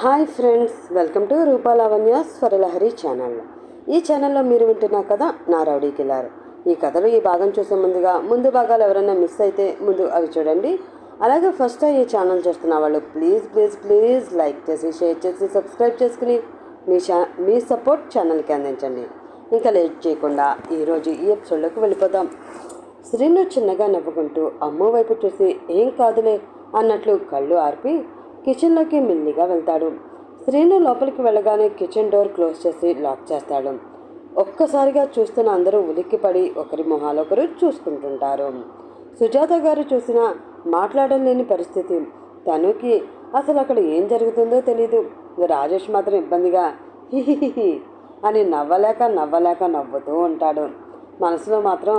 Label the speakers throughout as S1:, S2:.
S1: Hi friends, welcome to Rupalavanya Swaralahari channel. ఈ ఛానల్లో మీరు వింటున్న కథ నా రౌడీ కిల్లర్. ఈ కథలో ఈ భాగం చూసే ముందు భాగాలు ఎవరైనా మిస్ అయితే ముందు అవి చూడండి. అలాగే ఫస్ట్ టైం ఈ ఛానల్ చూస్తున్న వాళ్ళు ప్లీజ్ లైక్ చేసి, షేర్ చేసి, సబ్స్క్రైబ్ చేసుకుని మీ సపోర్ట్ ఛానల్కి అందించండి. ఇంకా లేట్ చేయకుండా ఈరోజు ఈ ఎపిసోడ్లోకి వెళ్ళిపోదాం. శ్రీను చిన్నగా నవ్వుకుంటూ అమ్మ వైపు చూసి ఏం కాదులే అన్నట్లు కళ్ళు ఆర్పి కిచెన్లోకి మెల్లిగా వెళ్తాడు. శ్రీను లోపలికి వెళ్ళగానే కిచెన్ డోర్ క్లోజ్ చేసి లాక్ చేస్తాడు. ఒక్కసారిగా చూస్తున్న అందరూ ఉలిక్కిపడి ఒకరి మొహాలొకరు చూసుకుంటుంటారు. సుజాత గారు చూసినా మాట్లాడలేని పరిస్థితి. తనుకి అసలు అక్కడ ఏం జరుగుతుందో తెలీదు. రాజేష్ మాత్రం ఇబ్బందిగా హిహిహిహి అని నవ్వలేక నవ్వుతూ ఉంటాడు. మనసులో మాత్రం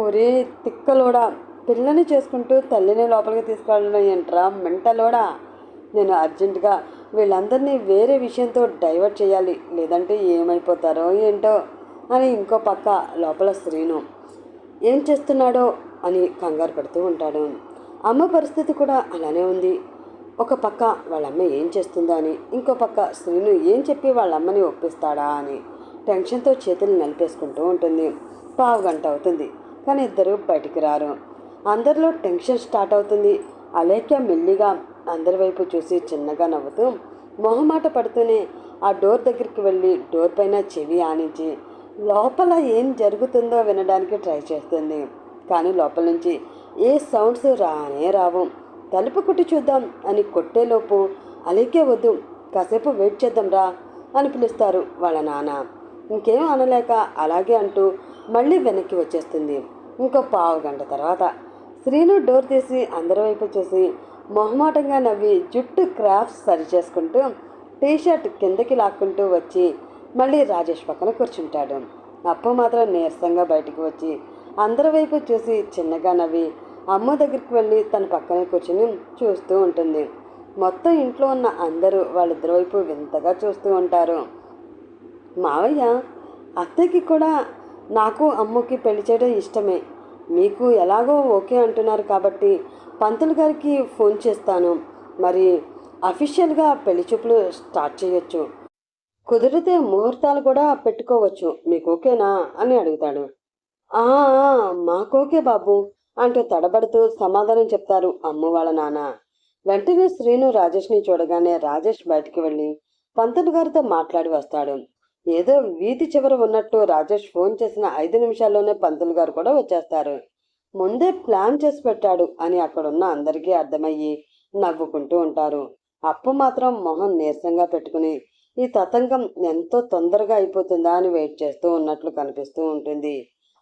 S1: ఊరే తిక్కలోడా, పిల్లని చేసుకుంటూ తల్లిని లోపలికి తీసుకెళ్ళడం ఏంట్రా మెంటలోడా, నేను అర్జెంటుగా వీళ్ళందరినీ వేరే విషయంతో డైవర్ట్ చేయాలి, లేదంటే ఏమైపోతారో ఏంటో అని ఇంకో పక్క లోపల శ్రీను ఏం చేస్తున్నాడో అని కంగారు పడుతూ ఉంటాడు. అమ్మ పరిస్థితి కూడా అలానే ఉంది. ఒక పక్క వాళ్ళమ్మ ఏం చేస్తుందో అని, ఇంకో పక్క శ్రీను ఏం చెప్పి వాళ్ళమ్మని ఒప్పిస్తాడా అని టెన్షన్తో చేతులు నలిపేసుకుంటూ ఉంటుంది. పావుగంట అవుతుంది కానీ ఇద్దరు బయటికి రారు. అందరిలో టెన్షన్ స్టార్ట్ అవుతుంది. అలేఖ్య మెల్లిగా అందరి వైపు చూసి చిన్నగా నవ్వుతూ మొహమాట పడుతూనే ఆ డోర్ దగ్గరికి వెళ్ళి డోర్ పైన చెవి ఆనించి లోపల ఏం జరుగుతుందో వినడానికి ట్రై చేస్తుంది. కానీ లోపల నుంచి ఏ సౌండ్స్ రానే రావు. తలుపు కుట్టి చూద్దాం అని కొట్టేలోపు అలేఖ్య వద్దు, కాసేపు వెయిట్ చేద్దాం రా అని పిలుస్తారు వాళ్ళ నాన్న. ఇంకేం అనలేక అలాగే అంటూ మళ్ళీ వెనక్కి వచ్చేస్తుంది. ఇంకో పావుగంట తర్వాత శ్రీను డోర్ తీసి అందరి వైపు చూసి మొహమాటంగా నవ్వి జుట్టు క్రాఫ్ట్స్ సరి చేసుకుంటూ టీషర్ట్ కిందకి లాక్కుంటూ వచ్చి మళ్ళీ రాజేష్ పక్కన కూర్చుంటాడు. అప్పు మాత్రం నీరసంగా బయటికి వచ్చి అందరి వైపు చూసి చిన్నగా నవ్వి అమ్మ దగ్గరికి వెళ్ళి తన పక్కనే కూర్చుని చూస్తూ ఉంటుంది. మొత్తం ఇంట్లో ఉన్న అందరూ వాళ్ళిద్దరి వైపు వింతగా చూస్తూ ఉంటారు. మావయ్య, అత్తయ్యకి కూడా నాకు అమ్మకి పెళ్లి చేయడం ఇష్టమే, మీకు ఎలాగో ఓకే అంటున్నారు కాబట్టి పంతులు గారికి ఫోన్ చేస్తాను, మరి అఫీషియల్గా పెళ్లి చూపులు స్టార్ట్ చేయొచ్చు, కుదిరితే ముహూర్తాలు కూడా పెట్టుకోవచ్చు, మీకు ఓకేనా అని అడుగుతాడు. మాకోకే బాబు అంటూ తడబడుతూ సమాధానం చెప్తారు అమ్మ వాళ్ళ నాన్న. వెంటనే శ్రీను రాజేష్ని చూడగానే రాజేష్ బయటికి వెళ్ళి పంతులు గారితో మాట్లాడి వస్తాడు. ఏదో వీధి చివర ఉన్నట్టు రాజేష్ ఫోన్ చేసిన 5 నిమిషాల్లోనే పంతులు గారు కూడా వచ్చేస్తారు. ముందే ప్లాన్ చేసి పెట్టాడు అని అక్కడున్న అందరికీ అర్థమయ్యి నవ్వుకుంటూ ఉంటారు. అప్పు మాత్రం మొహం నీరసంగా పెట్టుకుని ఈ తతంగం ఎంతో తొందరగా అయిపోతుందా అని వెయిట్ చేస్తూ ఉన్నట్లు కనిపిస్తూ ఉంటుంది.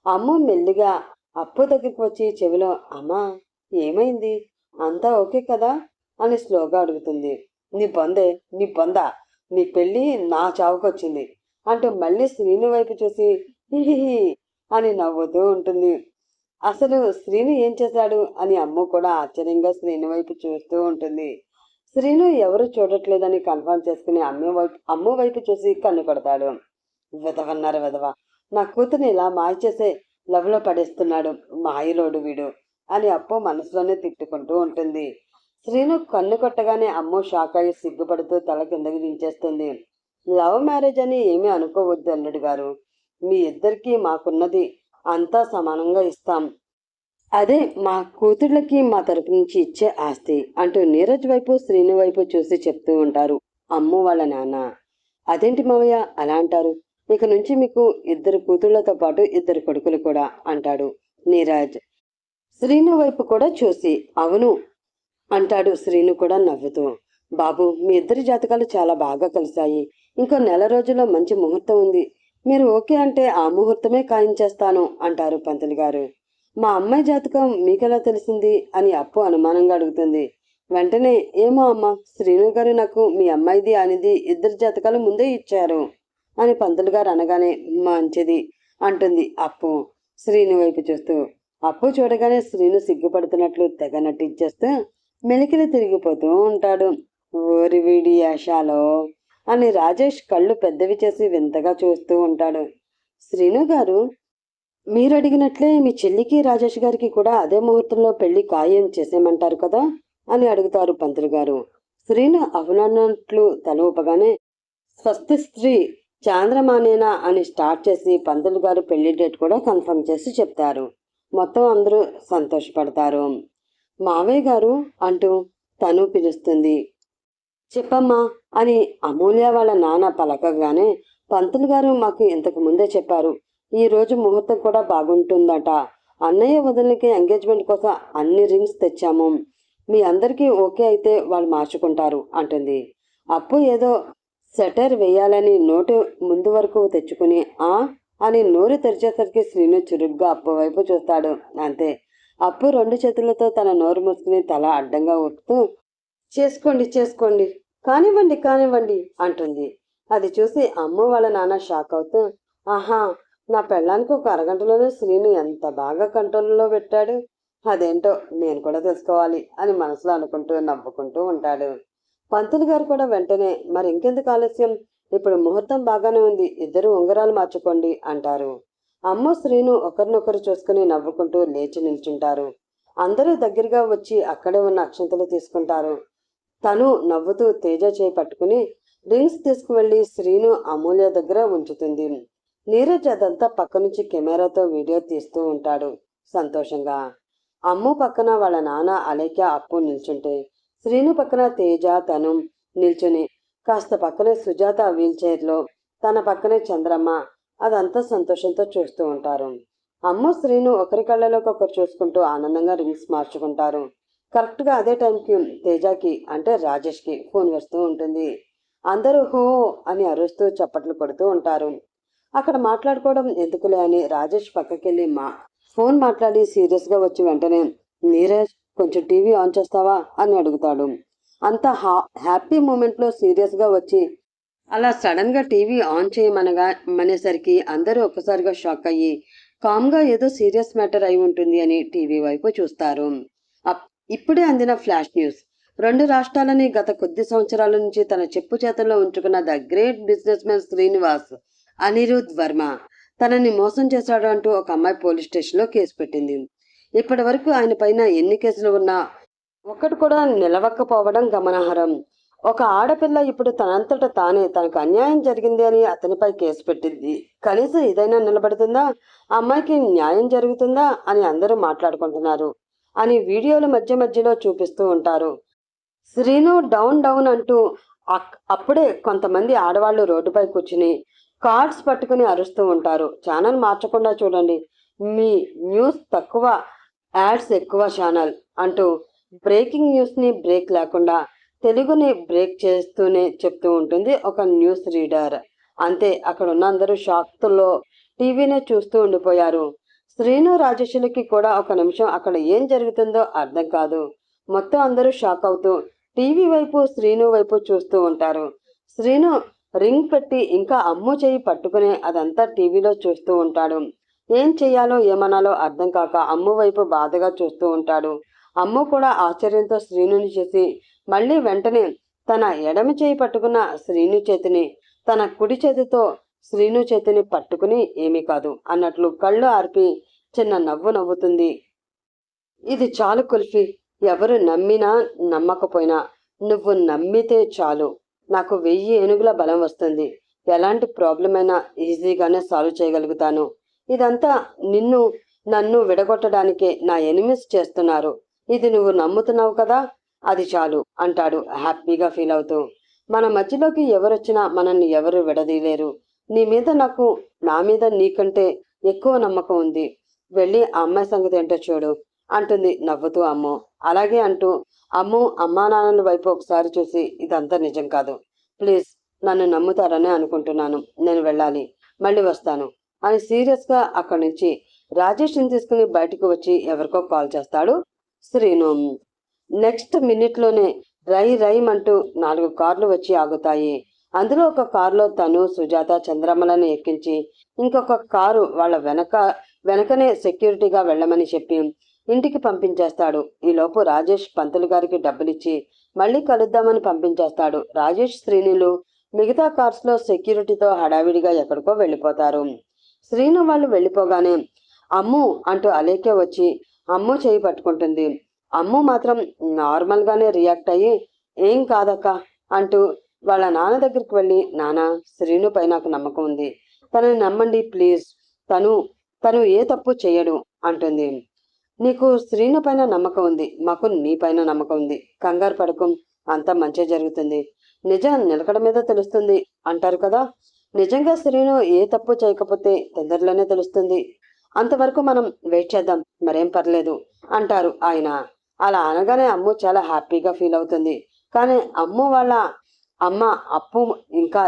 S1: అమ్మ మెల్లిగా అప్పు దగ్గరికి వచ్చి చెవిలో అమ్మా ఏమైంది, అంతా ఓకే కదా అని స్లోగా అడుగుతుంది. నీ బొందా, నీ పెళ్ళి నా చావుకొచ్చింది అంటూ మళ్ళీ శ్రీను వైపు చూసి హిహిహి అని నవ్వుతూ ఉంటుంది. అసలు శ్రీను ఏం చేశాడు అని అమ్మ కూడా ఆశ్చర్యంగా శ్రీను వైపు చూస్తూ ఉంటుంది. శ్రీను ఎవరు చూడట్లేదని కన్ఫర్మ్ చేసుకుని అమ్మ వైపు చూసి కన్ను కొడతాడు. వెదవ, నా కూతుర్ని ఇలా మాయ చేసే లవ్లో పడేస్తున్నాడు మాయలోడు వీడు అని అప్పు మనసులోనే తిట్టుకుంటూ ఉంటుంది. శ్రీను కన్ను కొట్టగానే అమ్మ షాక్ అయ్యి సిగ్గుపడుతూ తల కిందకి దించేస్తుంది. లవ్ మ్యారేజ్ అని ఏమీ అనుకోవద్దు అల్లుడు గారు, మీ ఇద్దరికీ మాకున్నది అంతా సమానంగా ఇస్తాం, అదే మా కూతుళ్ళకి మా తరపు నుంచి ఇచ్చే ఆస్తి అంటూ నీరజ్ వైపు శ్రీను వైపు చూసి చెప్తూ ఉంటారు అమ్మ వాళ్ళ నాన్న. అదేంటి మావయ్య అలా అంటారు, ఇక నుంచి మీకు 2 కూతుళ్లతో పాటు 2 కొడుకులు కూడా అంటాడు నీరజ్. శ్రీను వైపు కూడా చూసి అవును అంటాడు శ్రీను కూడా నవ్వుతూ. బాబు, మీ ఇద్దరి జాతకాలు చాలా బాగా కలిశాయి, ఇంకో నెల రోజుల్లో మంచి ముహూర్తం ఉంది, మీరు ఓకే అంటే ఆ ముహూర్తమే ఖాయించేస్తాను అంటారు పంతులు గారు. మా అమ్మాయి జాతకం మీకెలా తెలిసింది అని అప్పు అనుమానంగా అడుగుతుంది. వెంటనే ఏమో అమ్మ, శ్రీను గారు నాకు మీ అమ్మాయిది అనేది 2 జాతకాలు ముందే ఇచ్చారు అని పంతులు గారు అనగానే మంచిది అంటుంది అప్పు శ్రీను వైపు చూస్తూ. అప్పు చూడగానే శ్రీను సిగ్గుపడుతున్నట్లు తెగ నటించేస్తూ మెలికలు తిరిగిపోతూ ఉంటాడు. ఓరి వీడి యాషాలో అని రాజేష్ కళ్ళు పెద్దవి చేసి వింతగా చూస్తూ ఉంటాడు. శ్రీను గారు, మీరు అడిగినట్లే మీ చెల్లికి రాజేష్ గారికి కూడా అదే ముహూర్తంలో పెళ్లి ఖాయం చేసేయమంటారు కదా అని అడుగుతారు పంతులు గారు. శ్రీను అవునన్నట్లు తల ఊపగానే స్వస్తి స్త్రీ చాంద్రమానేనా అని స్టార్ట్ చేసి పంతులు గారు పెళ్లి డేట్ కూడా కన్ఫర్మ్ చేసి చెప్తారు. మొత్తం అందరూ సంతోషపడతారు. మావయ్య గారు అంటూ తను పిలుస్తుంది. చెప్పమ్మా అని అమూల్య వాళ్ళ నాన్న పలకగానే పంతులు గారు మాకు ఇంతకు ముందే చెప్పారు. ఈ రోజు ముహూర్తం కూడా బాగుంటుందట. అన్నయ్య వదినకి ఎంగేజ్మెంట్ కోసం అన్ని రింగ్స్ తెచ్చాము. మీ అందరికీ ఓకే అయితే వాళ్ళు మార్చుకుంటారు అంటుంది. అప్పు ఏదో సెటర్ వేయాలని నోటు ముందు వరకు తెచ్చుకుని ఆ అని నోరు తెరిచేసరికి శ్రీను చురుగ్గా అప్పు వైపు చూస్తాడు. అంతే. అప్పు 2 చేతులతో తన నోరు మూసుకుని తల అడ్డంగా ఊపుతూ చేసుకోండి చేసుకోండి, కానివ్వండి కానివ్వండి అంటుంది. అది చూసి అమ్మ వాళ్ళ నాన్న షాక్ అవుతూ ఆహా, నా పెళ్ళానికి ఒక అరగంటలోనే శ్రీను ఎంత బాగా కంట్రోల్లో పెట్టాడు, అదేంటో నేను కూడా తెలుసుకోవాలి అని మనసులో అనుకుంటూ నవ్వుకుంటూ ఉంటాడు. పంతులు గారు కూడా వెంటనే మరి ఇంకెందుకు ఆలస్యం, ఇప్పుడు ముహూర్తం బాగానే ఉంది, ఇద్దరు ఉంగరాలు మార్చుకోండి అంటారు. అమ్మ శ్రీను ఒకరినొకరు చూసుకుని నవ్వుకుంటూ లేచి నిల్చుంటారు. అందరూ దగ్గరగా వచ్చి అక్కడే ఉన్న అక్షంతలు తీసుకుంటారు. తను నవ్వుతూ తేజ చేయి పట్టుకుని రింగ్స్ తీసుకువెళ్లి శ్రీను అమూల్య దగ్గర ఉంచుతుంది. నీరజ్ అదంతా పక్క నుంచి కెమెరాతో వీడియో తీస్తూ ఉంటాడు సంతోషంగా. అమ్ము పక్కన వాళ్ళ నాన్న అలేఖ్య అప్పు నిల్చుంటే శ్రీను పక్కన తేజ తను నిల్చుని, కాస్త పక్కనే సుజాత వీల్ చైర్లో, తన పక్కనే చంద్రమ్మ అదంతా సంతోషంతో చూస్తూ ఉంటారు. అమ్ము శ్రీను ఒకరి కళ్ళలోకి ఒకరు చూసుకుంటూ ఆనందంగా రింగ్స్ మార్చుకుంటారు. కరెక్ట్గా అదే టైంకి తేజకి అంటే రాజేష్కి ఫోన్ వస్తూ ఉంటుంది. అందరూ హో అని అరుస్తూ చప్పట్లు కొడుతూ ఉంటారు. అక్కడ మాట్లాడుకోవడం ఎందుకులే అని రాజేష్ పక్కకెళ్ళి ఫోన్ మాట్లాడి సీరియస్గా వచ్చి వెంటనే నీరజ్ కొంచెం టీవీ ఆన్ చేస్తావా అని అడుగుతాడు. అంత హ్యాపీ మూమెంట్లో సీరియస్గా వచ్చి అలా సడన్గా టీవీ ఆన్ మనేసరికి అందరూ ఒక్కసారిగా షాక్ అయ్యి కామ్గా ఏదో సీరియస్ మ్యాటర్ అయి ఉంటుంది అని టీవీ వైపు చూస్తారు. ఇప్పుడే అందిన ఫ్లాష్ న్యూస్. 2 రాష్ట్రాలని గత కొద్ది సంవత్సరాల నుంచి తన చెప్పు చేతల్లో ఉంచుకున్న the great business man Srinivas Anirudh Varma తనని మోసం చేశాడు అంటూ ఒక అమ్మాయి పోలీస్ స్టేషన్లో కేసు పెట్టింది. ఇప్పటి వరకు ఆయన పైన ఎన్ని కేసులు ఉన్నా ఒక్కటి కూడా నిలవకపోవడం గమనార్హం. ఒక ఆడపిల్ల ఇప్పుడు తనంతట తానే తనకు అన్యాయం జరిగింది అని అతనిపై కేసు పెట్టింది. కనీసం ఇదైనా నిలబడుతుందా, ఆ అమ్మాయికి న్యాయం జరుగుతుందా అని అందరూ మాట్లాడుకుంటున్నారు అని వీడియోలు మధ్య మధ్యలో చూపిస్తూ ఉంటారు. శ్రీను డౌన్ డౌన్ అంటూ అప్పుడే కొంతమంది ఆడవాళ్లు రోడ్డుపై కూర్చుని కార్డ్స్ పట్టుకుని అరుస్తూ ఉంటారు. ఛానల్ మార్చకుండా చూడండి, మీ న్యూస్ తక్కువ, యాడ్స్ ఎక్కువ ఛానల్ అంటూ బ్రేకింగ్ న్యూస్ని బ్రేక్ లేకుండా తెలుగుని బ్రేక్ చేస్తూనే చెప్తూ ఉంటుంది ఒక న్యూస్ రీడర్. అంతే, అక్కడ ఉన్న అందరూ షాక్తో టీవీనే చూస్తూ ఉండిపోయారు. శ్రీను రాజేష్లకి కూడా ఒక నిమిషం అక్కడ ఏం జరుగుతుందో అర్థం కాదు. మొత్తం అందరూ షాక్ అవుతూ టీవీ వైపు శ్రీను వైపు చూస్తూ ఉంటారు. శ్రీను రింగ్ పెట్టి ఇంకా అమ్ము చేయి పట్టుకుని అదంతా టీవీలో చూస్తూ ఉంటాడు. ఏం చెయ్యాలో ఏమనాలో అర్థం కాక అమ్ము వైపు బాధగా చూస్తూ ఉంటాడు. అమ్ము కూడా ఆశ్చర్యంతో శ్రీనుని చేసి మళ్ళీ వెంటనే తన ఎడమ చేయి పట్టుకున్న శ్రీను చేతిని తన కుడి చేతితో శ్రీను చేతిని పట్టుకుని ఏమీ కాదు అన్నట్లు కళ్ళు ఆర్పి చిన్న నవ్వు నవ్వుతుంది. ఇది చాలు కుల్ఫీ, ఎవరు నమ్మినా నమ్మకపోయినా నువ్వు నమ్మితే చాలు, నాకు 1000 ఏనుగుల బలం వస్తుంది, ఎలాంటి ప్రాబ్లం అయినా ఈజీగానే సాల్వ్ చేయగలుగుతాను. ఇదంతా నన్ను విడగొట్టడానికే నా ఎనిమిస్ చేస్తున్నారు, ఇది నువ్వు నమ్ముతున్నావు కదా, అది చాలు అంటాడు హ్యాపీగా ఫీల్ అవుతూ. మన మధ్యలోకి ఎవరొచ్చినా మనల్ని ఎవరు విడదీయలేరు. నీ మీద నాకు నా మీద నీకంటే ఎక్కువ నమ్మకం ఉంది, వెళ్ళి ఆ అమ్మాయి సంగతి ఏంటో చూడు అంటుంది నవ్వుతూ అమ్ము. అలాగే అంటూ అమ్ము అమ్మా నాన్నల వైపు ఒకసారి చూసి ఇదంతా నిజం కాదు, ప్లీజ్ నన్ను నమ్ముతారని అనుకుంటున్నాను, నేను వెళ్ళాలి, మళ్ళీ వస్తాను అని సీరియస్గా అక్కడి నుంచి రాజేష్ని తీసుకుని బయటకు వచ్చి ఎవరికో కాల్ చేస్తాడు శ్రీను. నెక్స్ట్ మినిట్లోనే రైమంటూ 4 కార్లు వచ్చి ఆగుతాయి. అందులో ఒక కారులో తను సుజాత చంద్రమ్మలను ఎక్కించి ఇంకొక కారు వాళ్ళ వెనకనే సెక్యూరిటీగా వెళ్ళమని చెప్పి ఇంటికి పంపించేస్తాడు. ఈలోపు రాజేష్ పంతులు గారికి డబ్బులిచ్చి మళ్ళీ కలుద్దామని పంపించేస్తాడు. రాజేష్ శ్రీనులు మిగతా కార్స్లో సెక్యూరిటీతో హడావిడిగా ఎక్కడికో వెళ్ళిపోతారు. శ్రీను వాళ్ళు వెళ్ళిపోగానే అమ్ము అంటూ అలేఖ్య వచ్చి అమ్ము చేయి పట్టుకుంటుంది. అమ్ము మాత్రం నార్మల్గానే రియాక్ట్ అయ్యి ఏం కాదక్క అంటూ వాళ్ళ నాన్న దగ్గరికి వెళ్ళి, నాన్న, శ్రీనుపై నాకు నమ్మకం ఉంది, తనని నమ్మండి ప్లీజ్, తను తను ఏ తప్పు చేయడు అంటుంది. నీకు శ్రీను పైన నమ్మకం ఉంది, మాకు నీ పైన నమ్మకం ఉంది, కంగారు పడకు, అంతా మంచి జరుగుతుంది, నిజం నిలకడ మీద తెలుస్తుంది అంటారు కదా. నిజంగా శ్రీను ఏ తప్పు చేయకపోతే తొందరలోనే తెలుస్తుంది, అంతవరకు మనం వెయిట్ చేద్దాం, మరేం పర్లేదు అంటారు ఆయన. అలా అనగానే అమ్ము చాలా హ్యాపీగా ఫీల్ అవుతుంది. కానీ అమ్ము వాళ్ళ అమ్మ అప్పు ఇంకా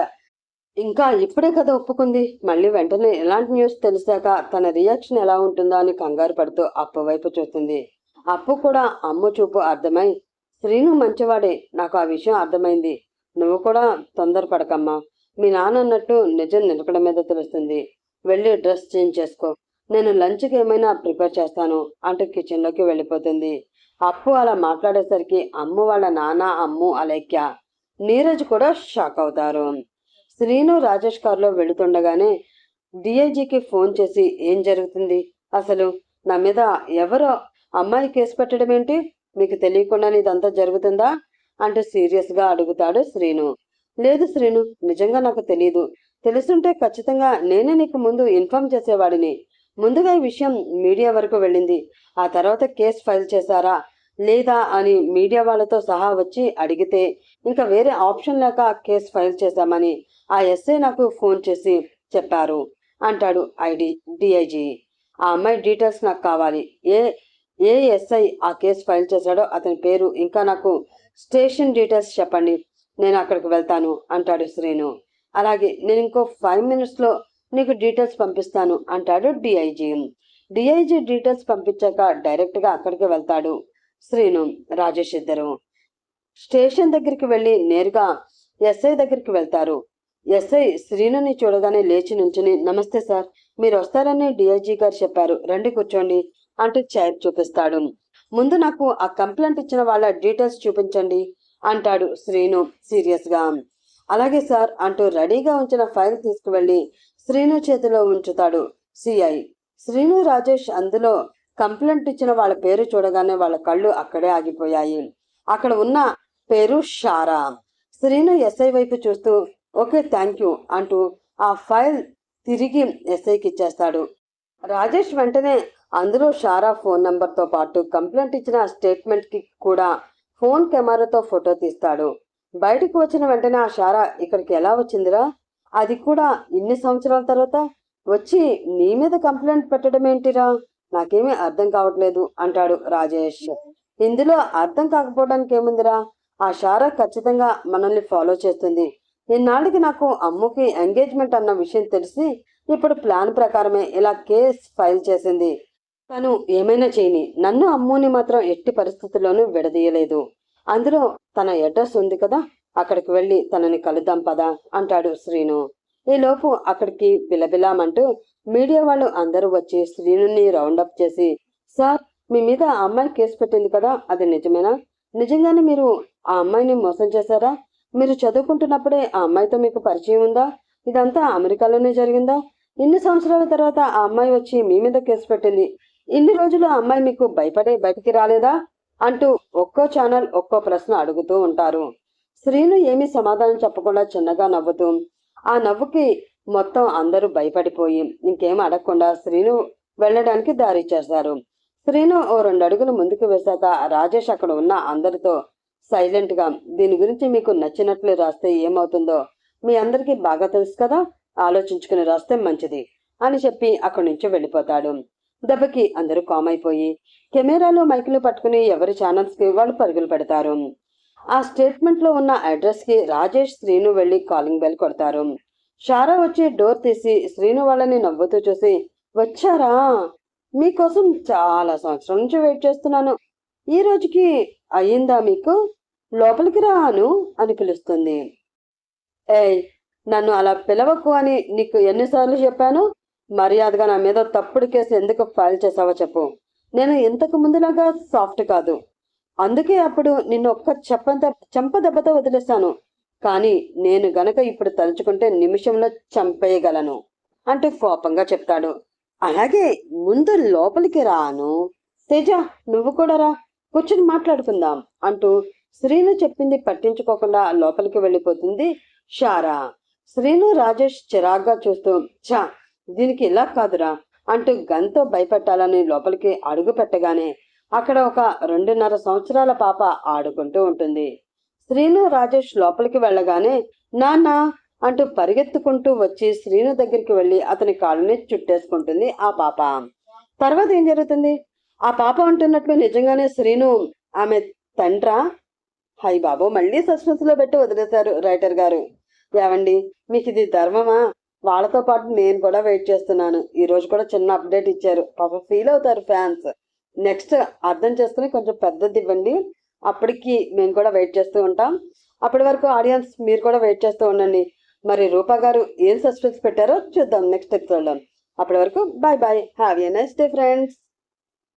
S1: ఇంకా ఇప్పుడే కదా ఒప్పుకుంది, మళ్ళీ వెంటనే ఎలాంటి న్యూస్ తెలిసాక తన రియాక్షన్ ఎలా ఉంటుందో అని కంగారు పడుతూ అప్పు వైపు చూస్తుంది. అప్పు కూడా అమ్ము చూపు అర్థమై, శ్రీను మంచివాడే, నాకు ఆ విషయం అర్థమైంది, నువ్వు కూడా తొందరపడకమ్మా, మీ నాన్న అన్నట్టు నిజం నిలకడ మీద తెలుస్తుంది, వెళ్ళి డ్రెస్ చేంజ్ చేసుకో, నేను లంచ్కి ఏమైనా ప్రిపేర్ చేస్తాను అంటూ కిచెన్లోకి వెళ్ళిపోతుంది. అప్పు అలా మాట్లాడేసరికి అమ్ము వాళ్ళ నాన్న, అమ్ము, అలేఖ్య, నీరజ్ కూడా షాక్ అవుతారు. శ్రీను రాజేష్ కారులో వెళుతుండగానే డిఐజీకి ఫోన్ చేసి, ఏం జరుగుతుంది అసలు, నా మీద ఎవరో అమ్మాయి కేసు పెట్టడం ఏంటి, మీకు తెలియకుండానే ఇదంతా జరుగుతుందా అంటూ సీరియస్గా అడుగుతాడు శ్రీను. లేదు శ్రీను, నిజంగా నాకు తెలియదు, తెలుసుంటే ఖచ్చితంగా నేనే నీకు ముందు ఇన్ఫార్మ్ చేసేవాడిని, ముందుగా ఈ విషయం మీడియా వరకు వెళ్ళింది, ఆ తర్వాత కేసు ఫైల్ చేశారా లేదా అని మీడియా వాళ్ళతో సహా వచ్చి అడిగితే ఇంకా వేరే ఆప్షన్ లేక కేసు ఫైల్ చేశామని ఆ ఎస్ఐ నాకు ఫోన్ చేసి చెప్పారు అంటాడు డిఐజీ. ఆ అమ్మాయి డీటెయిల్స్ నాకు కావాలి, ఏ ఏ ఎస్ఐ ఆ కేసు ఫైల్ చేశాడో అతని పేరు, ఇంకా నాకు స్టేషన్ డీటెయిల్స్ చెప్పండి, నేను అక్కడికి వెళ్తాను అంటాడు శ్రీను. అలాగే, నేను ఇంకో 5 minutesలో నీకు డీటెయిల్స్ పంపిస్తాను అంటాడు డిఐజీ. డిఐజీ డీటెయిల్స్ పంపించాక డైరెక్ట్గా అక్కడికి వెళ్తాడు శ్రీను, రాజేష్ ఇద్దరు. స్టేషన్ దగ్గరికి వెళ్ళి నేరుగా ఎస్ఐ దగ్గరికి వెళ్తారు. ఎస్ఐ శ్రీనుని చూడగానే లేచి నుంచుని, నమస్తే సార్, మీరు వస్తారని డిఐజీ గారు చెప్పారు, రండి కూర్చోండి అంటూ చైర్ చూపిస్తాడు. ముందు నాకు ఆ కంప్లైంట్ ఇచ్చిన వాళ్ళ డీటెయిల్స్ చూపించండి అంటాడు శ్రీను సీరియస్గా. అలాగే సార్ అంటూ రెడీగా ఉంచిన ఫైల్ తీసుకువెళ్ళి శ్రీను చేతిలో ఉంచుతాడు సిఐ. శ్రీను, రాజేష్ అందులో కంప్లైంట్ ఇచ్చిన వాళ్ళ పేరు చూడగానే వాళ్ళ కళ్ళు అక్కడే ఆగిపోయాయి. అక్కడ ఉన్న పేరు షారా. శ్రీను ఎస్ఐ వైపు చూస్తూ, ఓకే థ్యాంక్ యూ అంటూ ఆ ఫైల్ తిరిగి ఎస్ఐకి ఇచ్చేస్తాడు. రాజేష్ వెంటనే అందులో షారా ఫోన్ నంబర్తో పాటు కంప్లైంట్ ఇచ్చిన స్టేట్మెంట్కి కూడా ఫోన్ కెమెరాతో ఫోటో తీస్తాడు. బయటకు వచ్చిన వెంటనే, ఆ షారా ఇక్కడికి ఎలా వచ్చిందిరా, అది కూడా ఇన్ని సంవత్సరాల తర్వాత వచ్చి నీ మీద కంప్లైంట్ పెట్టడం ఏంటిరా, నాకేమీ అర్థం కావట్లేదు అంటాడు రాజేష్. ఇందులో అర్థం కాకపోవడానికి ఏముందిరా, ఆ షారా ఖచ్చితంగా మనల్ని ఫాలో చేస్తుంది, ఇన్నాళ్ళకి నాకు అమ్ముకి ఎంగేజ్మెంట్ అన్న విషయం తెలిసి ఇప్పుడు ప్లాన్ ప్రకారమే ఇలా కేస్ ఫైల్ చేసింది, తను ఏమైనా చేయని నన్ను అమ్ముని మాత్రం ఎట్టి పరిస్థితుల్లోనూ విడదీయలేదు, అందులో తన అడ్రస్ ఉంది కదా, అక్కడికి వెళ్ళి తనని కలుద్దాం పదా అంటాడు శ్రీను. ఈలోపు అక్కడికి బిలబిలామంటూ మీడియా వాళ్ళు అందరూ వచ్చి శ్రీనుని రౌండప్ చేసి, సార్, మీ మీద ఆ అమ్మాయి కేసు పెట్టింది కదా, అది నిజమేనా, నిజంగానే మీరు ఆ అమ్మాయిని మోసం చేశారా, మీరు చదువుకుంటున్నప్పుడే ఆ అమ్మాయితో మీకు పరిచయం ఉందా, ఇదంతా అమెరికాలోనే జరిగిందా, ఇన్ని సంవత్సరాల తర్వాత ఆ అమ్మాయి వచ్చి మీ మీద కేసు పెట్టింది, ఇన్ని రోజులు ఆ అమ్మాయి మీకు భయపడే బయటికి రాలేదా అంటూ ఒక్కో ఛానల్ ఒక్కో ప్రశ్న అడుగుతూ ఉంటారు. శ్రీను ఏమీ సమాధానం చెప్పకుండా చిన్నగా నవ్వుతూ, ఆ నవ్వుకి మొత్తం అందరూ భయపడిపోయి ఇంకేం అడగకుండా శ్రీను వెళ్ళడానికి దారి చేశారు. శ్రీను ఓ 2 అడుగులు ముందుకు వేశాక రాజేష్ అక్కడ ఉన్న అందరితో సైలెంట్గా, దీని గురించి మీకు నచ్చినట్లు రాస్తే ఏమవుతుందో మీ అందరికీ బాగా తెలుసు కదా, ఆలోచించుకుని రాస్తే మంచిది అని చెప్పి అక్కడి నుంచి వెళ్ళిపోతాడు. దెబ్బకి అందరూ కామ్ అయిపోయి కెమెరాలు మైకులు పట్టుకుని ఎవరి ఛానల్స్కి వాళ్ళు పరుగులు పెడతారు. ఆ స్టేట్మెంట్లో ఉన్న అడ్రస్కి రాజేష్, శ్రీను వెళ్ళి కాలింగ్ బెల్ కొడతారు. షారా వచ్చి డోర్ తీసి శ్రీను వాళ్ళని నవ్వుతూ చూసి, వచ్చారా, మీకోసం చాలా సంవత్సరం నుంచి వెయిట్ చేస్తున్నాను, ఈ రోజుకి అయ్యిందా మీకు, లోపలికి రాను అని పిలుస్తుంది. ఏయ్, నన్ను అలా పిలవకు అని నీకు ఎన్నిసార్లు చెప్పాను, మర్యాదగా నా మీద తప్పుడు కేసు ఎందుకు ఫైల్ చేసావో చెప్పు, నేను ఇంతకు ముందులాగా సాఫ్ట్ కాదు, అందుకే అప్పుడు నిన్ను ఒక్క చెంప దెబ్బతో వదిలేశాను, కానీ నేను గనక ఇప్పుడు తలుచుకుంటే నిమిషంలో చంపేయగలను అంటూ కోపంగా చెప్తాడు. అలాగే, ముందు లోపలికి రాను, తేజ నువ్వు కూడా రా, కూర్చుని మాట్లాడుకుందాం అంటూ శ్రీను చెప్పింది పట్టించుకోకుండా లోపలికి వెళ్ళిపోతుంది షారా. శ్రీను రాజేష్ చిరాగ్గా చూస్తూ చా దీనికి ఇలా కాదురా అంటూ గన్తో భయపెట్టాలని లోపలికి అడుగు పెట్టగానే అక్కడ ఒక 2.5 సంవత్సరాల పాప ఆడుకుంటూ ఉంటుంది. శ్రీను రాజేష్ లోపలికి వెళ్ళగానే నాన్న అంటూ పరిగెత్తుకుంటూ వచ్చి శ్రీను దగ్గరికి వెళ్ళి అతని కాళ్ళని చుట్టేసుకుంటుంది ఆ పాప. తర్వాత ఏం జరుగుతుంది? ఆ పాప అంటున్నట్లు నిజంగానే శ్రీను ఆమె తండ్రా? హై బాబు, మళ్ళీ సస్పెన్స్ లో పెట్టి వదిలేశారు రైటర్ గారు. ఏవండి, మీకు ఇది ధర్మమా? వాళ్ళతో పాటు నేను కూడా వెయిట్ చేస్తున్నాను. ఈ రోజు కూడా చిన్న అప్డేట్ ఇచ్చారు, పాప ఫీల్ అవుతారు ఫ్యాన్స్. నెక్స్ట్ అర్థం చేసుకుని కొంచెం పెద్దది ఇవ్వండి, అప్పటికి మేము కూడా వెయిట్ చేస్తూ ఉంటాం. అప్పటి వరకు ఆడియన్స్ మీరు కూడా వెయిట్ చేస్తూ ఉండండి. మరి రూపా గారు ఏం సస్పెన్స్ పెట్టారో చూద్దాం నెక్స్ట్ ఎపిసోడ్లో. అప్పటి వరకు bye bye, have a nice day friends.